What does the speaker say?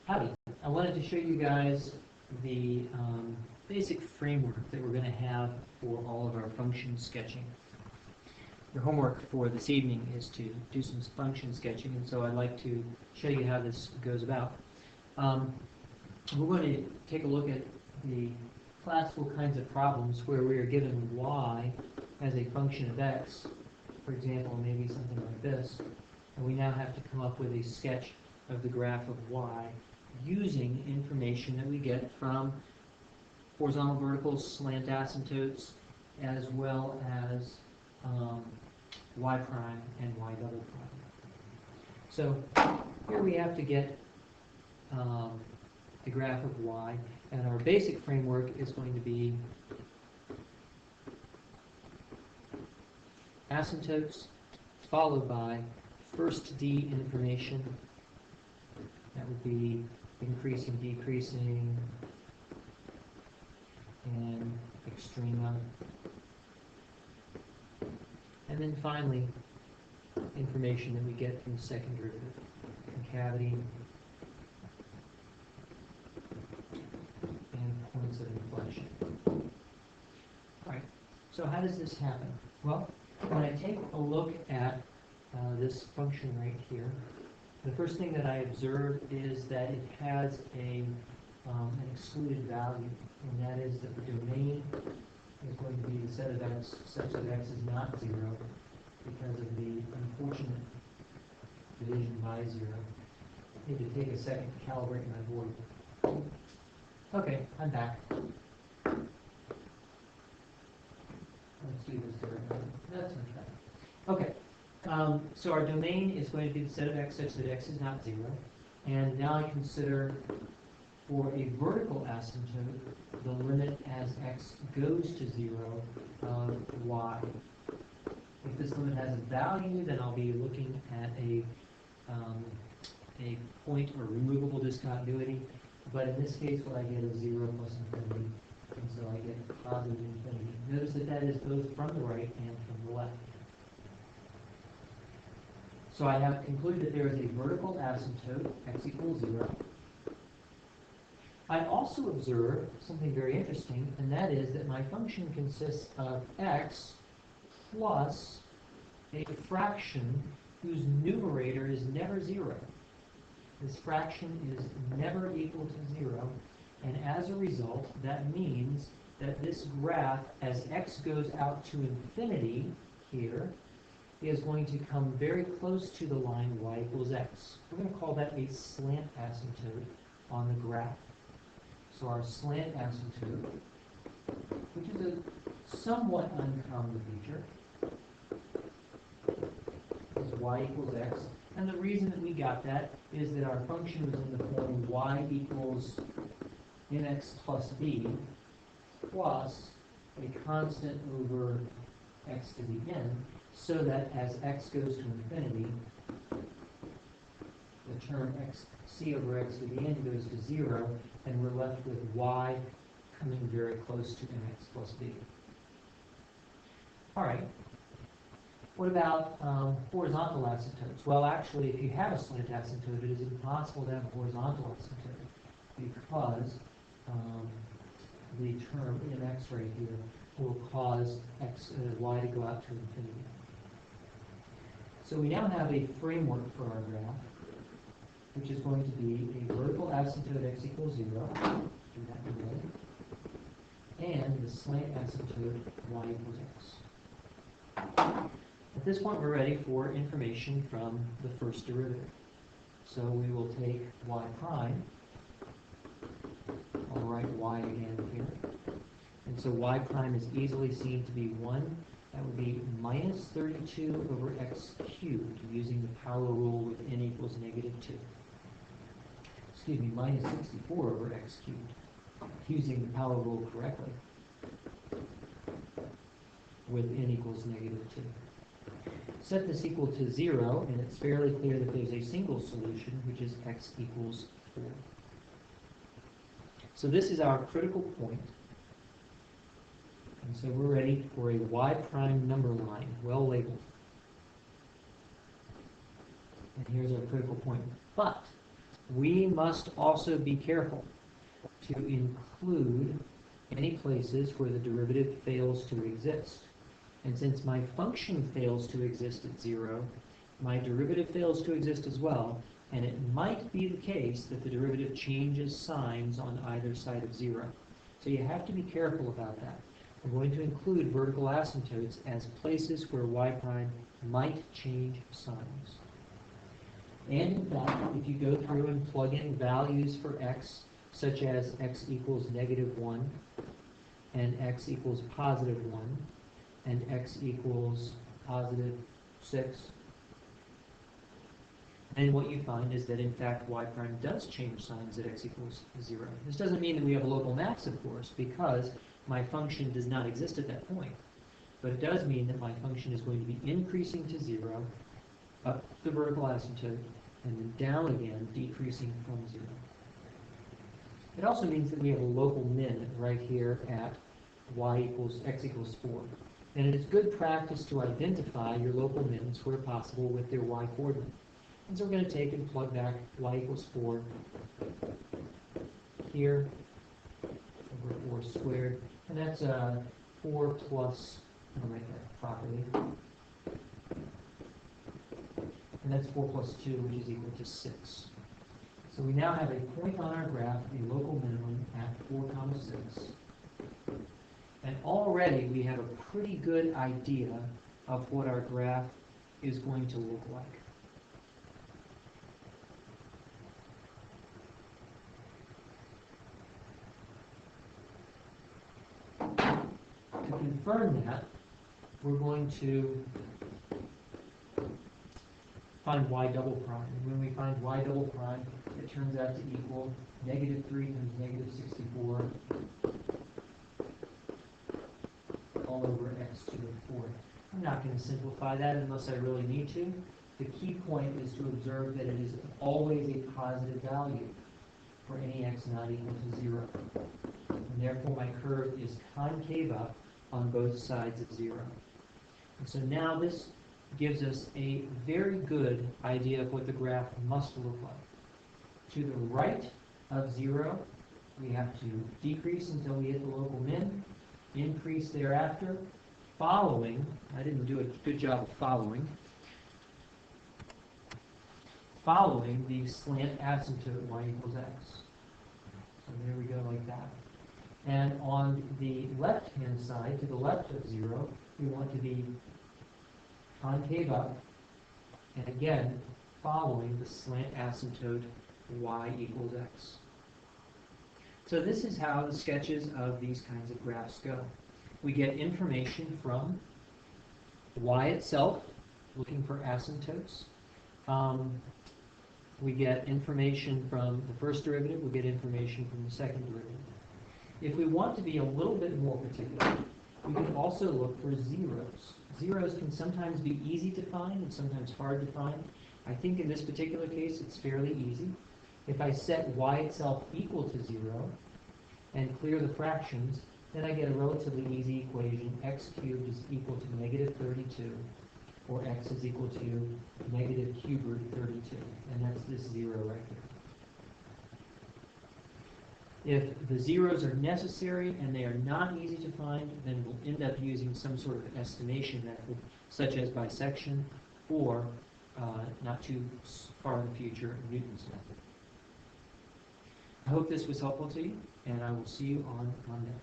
Howdy. I wanted to show you guys the basic framework that we're going to have for all of our function sketching. Your homework for this evening is to do some function sketching, and so I'd like to show you how this goes about. We're going to take a look at the classical kinds of problems where we are given y as a function of x, for example, maybe something like this, and we now have to come up with a sketch of the graph of y using information that we get from horizontal, vertical, slant asymptotes, as well as y prime and y double prime. So here we have to get the graph of y, and our basic framework is going to be asymptotes followed by first d information. That would be increasing, decreasing, and extrema. And then finally, information that we get from second derivative, concavity, and points of inflection. All right, so how does this happen? Well, when I take a look at this function right here, the first thing that I observe is that it has an excluded value, and that is that the domain is going to be the set of x such that x is not 0 because of the unfortunate division by 0. I need to take a second to calibrate my board. Okay, I'm back. Let's do this differently. That's much better. Okay. So our domain is going to be the set of x such that x is not 0. And now I consider for a vertical asymptote the limit as x goes to 0 of y. If this limit has a value, then I'll be looking at a point or removable discontinuity. But in this case, what I get is 0 plus infinity. And so I get positive infinity. Notice that that is both from the right and from the left. So I have concluded that there is a vertical asymptote, x equals 0. I also observe something very interesting, and that is that my function consists of x plus a fraction whose numerator is never 0. This fraction is never equal to 0, and as a result, that means that this graph, as x goes out to infinity here, is going to come very close to the line y equals x. We're going to call that a slant asymptote on the graph. So our slant asymptote, which is a somewhat uncommon feature, is y equals x. And the reason that we got that is that our function was in the form y equals mx plus b plus a constant over x to the n, so that as x goes to infinity, the term c over x to the n goes to 0, and we're left with y coming very close to mx plus b. All right. What about horizontal asymptotes? Well, actually, if you have a slant asymptote, it is impossible to have a horizontal asymptote because the term mx right here will cause y to go out to infinity. So we now have a framework for our graph, which is going to be a vertical asymptote x equals 0, do that in red, and the slant asymptote y equals x. At this point, we're ready for information from the first derivative. So we will take y prime. I'll write y again here. And so y prime is easily seen to be 1. That would be minus 32 over x cubed, using the power rule with n equals negative 2. Excuse me, minus 64 over x cubed, using the power rule correctly, with n equals negative 2. Set this equal to 0, and it's fairly clear that there's a single solution, which is x equals 4. So this is our critical point. And so we're ready for a y prime number line, well labeled. And here's our critical point. But we must also be careful to include any places where the derivative fails to exist. And since my function fails to exist at 0, my derivative fails to exist as well, and it might be the case that the derivative changes signs on either side of 0. So you have to be careful about that. I'm going to include vertical asymptotes as places where y prime might change signs. And in fact, if you go through and plug in values for x, such as x equals -1, and x equals +1, and x equals +6, and what you find is that in fact y prime does change signs at x equals 0. This doesn't mean that we have a local max, of course, because my function does not exist at that point. But it does mean that my function is going to be increasing to 0, up the vertical asymptote, and then down again, decreasing from 0. It also means that we have a local min right here at x equals 4. And it is good practice to identify your local mins where possible with their y coordinate. And so we're going to take and plug back y equals 4 here over 4 squared. And that's 4 plus, I'll write that properly. And that's 4 plus 2, which is equal to 6. So we now have a point on our graph, a local minimum at 4, 6. And already we have a pretty good idea of what our graph is going to look like. To confirm that, we're going to find y double prime. And when we find y double prime, it turns out to equal -3 times -64 all over x to the 4th. I'm not going to simplify that unless I really need to. The key point is to observe that it is always a positive value for any x not equal to 0. And therefore my curve is concave up on both sides of 0. And so now this gives us a very good idea of what the graph must look like. To the right of 0, we have to decrease until we hit the local min, increase thereafter, following, I didn't do a good job of following the slant asymptote y equals x. So there we go like that. And on the left-hand side, to the left of 0, we want to be concave up, and again, following the slant asymptote y equals x. So this is how the sketches of these kinds of graphs go. We get information from y itself, looking for asymptotes. We get information from the first derivative, we get information from the second derivative. If we want to be a little bit more particular, we can also look for zeros. Zeros can sometimes be easy to find and sometimes hard to find. I think in this particular case it's fairly easy. If I set y itself equal to 0 and clear the fractions, then I get a relatively easy equation. X cubed is equal to -32, or x is equal to negative cube root 32. And that's this 0 right here. If the zeros are necessary and they are not easy to find, then we'll end up using some sort of estimation method, such as bisection, or not too far in the future, Newton's method. I hope this was helpful to you, and I will see you on Monday.